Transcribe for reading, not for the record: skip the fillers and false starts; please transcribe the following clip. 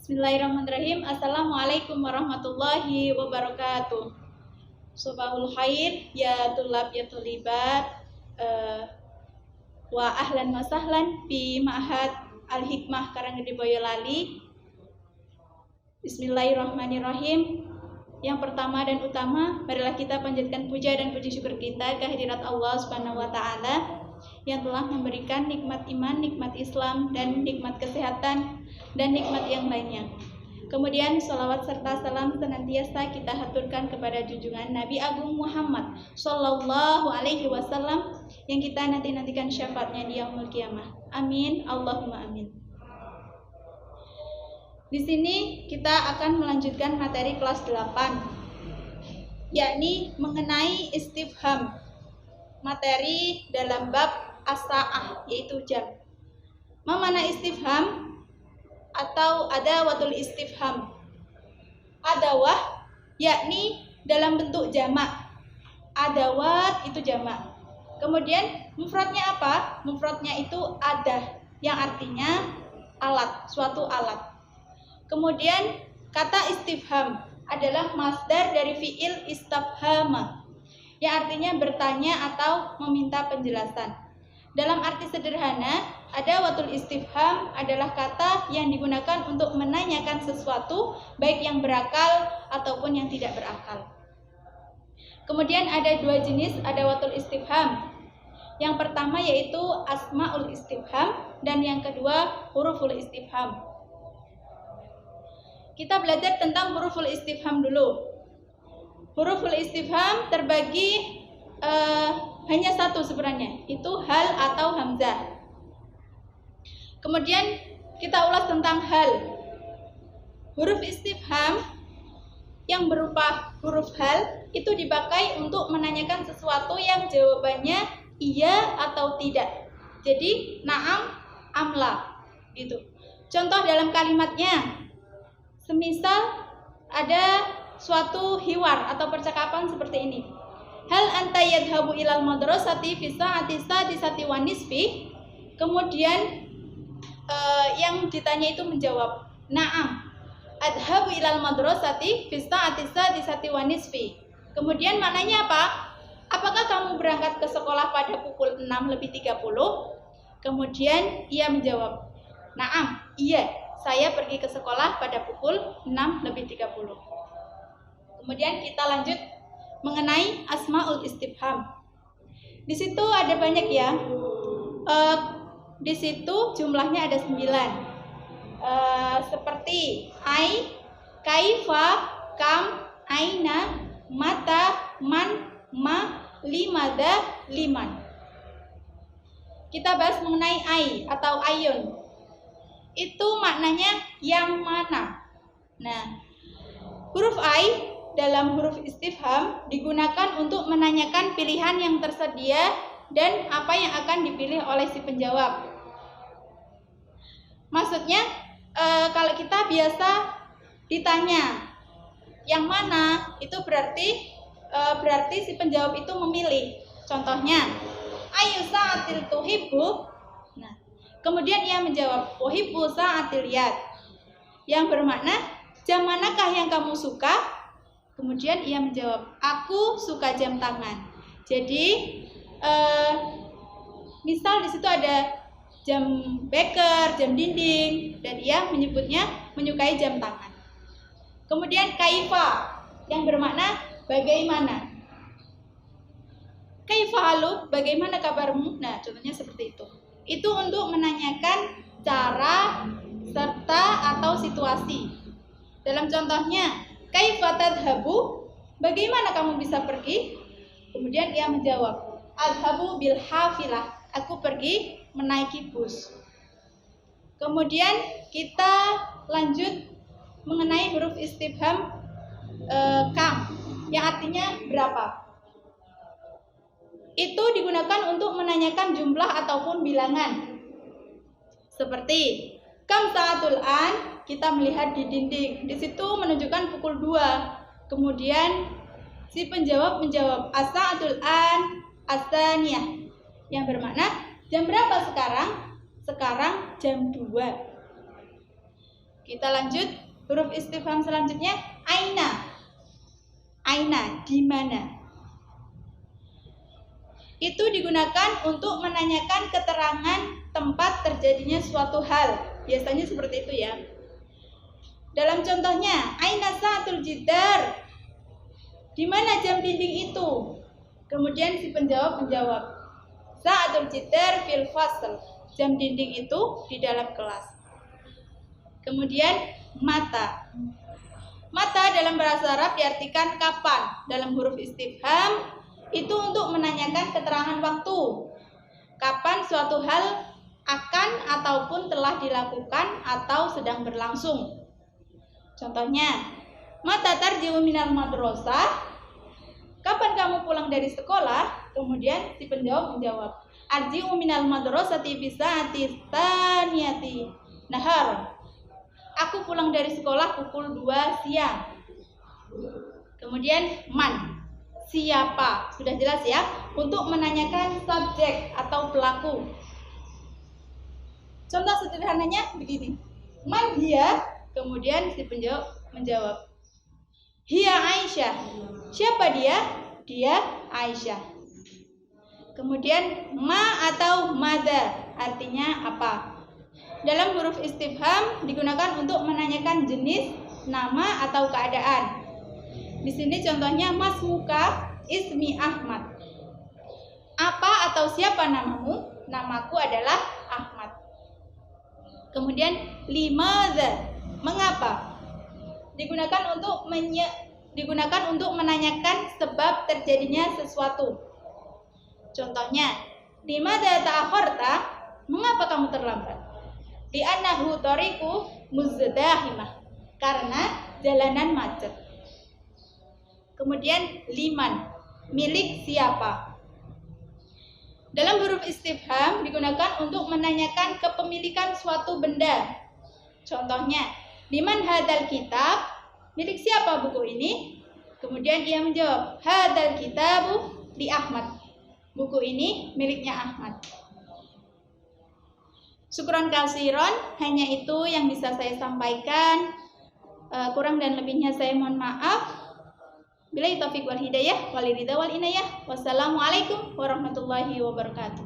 Bismillahirrahmanirrahim. Assalamualaikum warahmatullahi wabarakatuh. Sobahul khair ya tulab ya tulibat, wa ahlan wa sahlan fi ma'had al-hikmah Karanggede Boyolali. Bismillahirrahmanirrahim. Yang pertama dan utama, marilah kita panjatkan puja dan puji syukur kita kehadirat Allah Subhanahu wa taala yang telah memberikan nikmat iman, nikmat Islam, dan nikmat kesehatan, dan nikmat yang lainnya. Kemudian sholawat serta salam senantiasa kita haturkan kepada junjungan Nabi Agung Muhammad Sallallahu Alaihi Wasallam yang kita nantikan syafaatnya di yaumul qiyamah. Amin, Allahumma amin. Di sini kita akan melanjutkan materi kelas 8, yakni mengenai istifham, materi dalam bab as-sa'ah, yaitu jam. Mana istifham atau adawatul istifham? Adawah yakni dalam bentuk jamak. Adawat itu jamak. Kemudian mufradnya apa? Mufradnya itu adah, yang artinya alat, suatu alat. Kemudian kata istifham adalah masdar dari fi'il istafhama, yang artinya bertanya atau meminta penjelasan. Dalam arti sederhana, adawatul istifham adalah kata yang digunakan untuk menanyakan sesuatu, baik yang berakal ataupun yang tidak berakal. Kemudian ada dua jenis adawatul istifham. Yang pertama yaitu asmaul istifham dan yang kedua huruful istifham. Kita belajar tentang huruful istifham dulu. Huruful istifham terbagi hanya satu sebenarnya, itu hal atau hamzah. Kemudian kita ulas tentang hal. Huruf istifham yang berupa huruf hal itu dipakai untuk menanyakan sesuatu yang jawabannya iya atau tidak. Jadi na'am, amla gitu. Contoh dalam kalimatnya, semisal ada suatu hiwar atau percakapan seperti ini. Hal anta yadhabu ilal madrasati fi sa'ati sadisati wa nisfi. Kemudian yang ditanya itu menjawab, na'am, adhabu ilal madrasati fi sa'ati sadisati wa nisfi. Kemudian maknanya apa? Apakah kamu berangkat ke sekolah pada pukul 6:30? Kemudian ia menjawab, na'am, iya, saya pergi ke sekolah pada pukul 6:30. Kemudian kita lanjut mengenai asmaul istifham. Di situ ada banyak ya. Di situ jumlahnya ada 9. Seperti ai, kaifa, kam, aina, mata, man, ma, limada, liman. Kita bahas mengenai ai atau ayun. Itu maknanya yang mana. Nah, huruf ai dalam huruf istifham digunakan untuk menanyakan pilihan yang tersedia dan apa yang akan dipilih oleh si penjawab. Maksudnya kalau kita biasa ditanya yang mana, itu berarti si penjawab itu memilih. Contohnya, ayu sa'atil tuhibbu. Nah, kemudian ia menjawab, uhibbu sa'atil yad, yang bermakna jam manakah yang kamu suka? Kemudian ia menjawab, aku suka jam tangan. Jadi misal di situ ada jam beker, jam dinding, dan ia menyebutnya menyukai jam tangan. Kemudian kaifa yang bermakna bagaimana. Kaifa halu, bagaimana kabarmu? Nah, contohnya seperti itu. Itu untuk menanyakan cara serta atau situasi. Dalam contohnya, kaifa tadhabu, bagaimana kamu bisa pergi? Kemudian ia menjawab, adhabu bil hafilah, aku pergi menaiki bus. Kemudian kita lanjut mengenai huruf istifham kam, yang artinya berapa. Itu digunakan untuk menanyakan jumlah ataupun bilangan. Seperti kam sa'atul an, kita melihat di dinding. Di situ menunjukkan pukul 2. Kemudian si penjawab menjawab as-sa'atul an as-tsaniyah, yang bermakna jam berapa sekarang? Sekarang jam 2. Kita lanjut huruf istifham selanjutnya, aina. Aina, di mana? Itu digunakan untuk menanyakan keterangan tempat terjadinya suatu hal. Biasanya seperti itu ya. Dalam contohnya, aina sa'atul jidar? Di mana jam dinding itu? Kemudian si penjawab menjawab, sa'atul jidar fil fasl. Jam dinding itu di dalam kelas. Kemudian mata. Mata dalam bahasa Arab diartikan kapan. Dalam huruf istifham itu untuk menanyakan keterangan waktu. Kapan suatu hal akan ataupun telah dilakukan atau sedang berlangsung. Contohnya, mata tarji'u minal madrasah? Kapan kamu pulang dari sekolah? Kemudian si penjawab menjawab, arji'u minal madrasati bisa'ati tsaniyati nahar. Aku pulang dari sekolah pukul 2 siang. Kemudian man, siapa? Sudah jelas ya, untuk menanyakan subjek atau pelaku. Contoh sederhananya begini, man dia? Kemudian si penjawab menjawab, hiya Aisyah. Siapa dia? Dia Aisyah. Kemudian ma atau mada artinya apa? Dalam huruf istifham digunakan untuk menanyakan jenis, nama atau keadaan. Di sini contohnya, mas muka ismi Ahmad. Apa atau siapa namamu? Namaku adalah Ahmad. Kemudian limadza, mengapa? Digunakan untuk menanyakan sebab terjadinya sesuatu. Contohnya, limadza ta'akharta? Mengapa kamu terlambat? Li'annahu tariqu muzdahimah. Karena jalanan macet. Kemudian liman, milik siapa? Dalam huruf istifham digunakan untuk menanyakan kepemilikan suatu benda. Contohnya, liman hadzal kitab? Milik siapa buku ini? Kemudian ia menjawab, hadzal kitabu li Ahmad. Buku ini miliknya Ahmad. Syukron kasiron, hanya itu yang bisa saya sampaikan. Kurang dan lebihnya saya mohon maaf. Billahi taufiq wal hidayah, wal ridha wal inayah. Wassalamualaikum warahmatullahi wabarakatuh.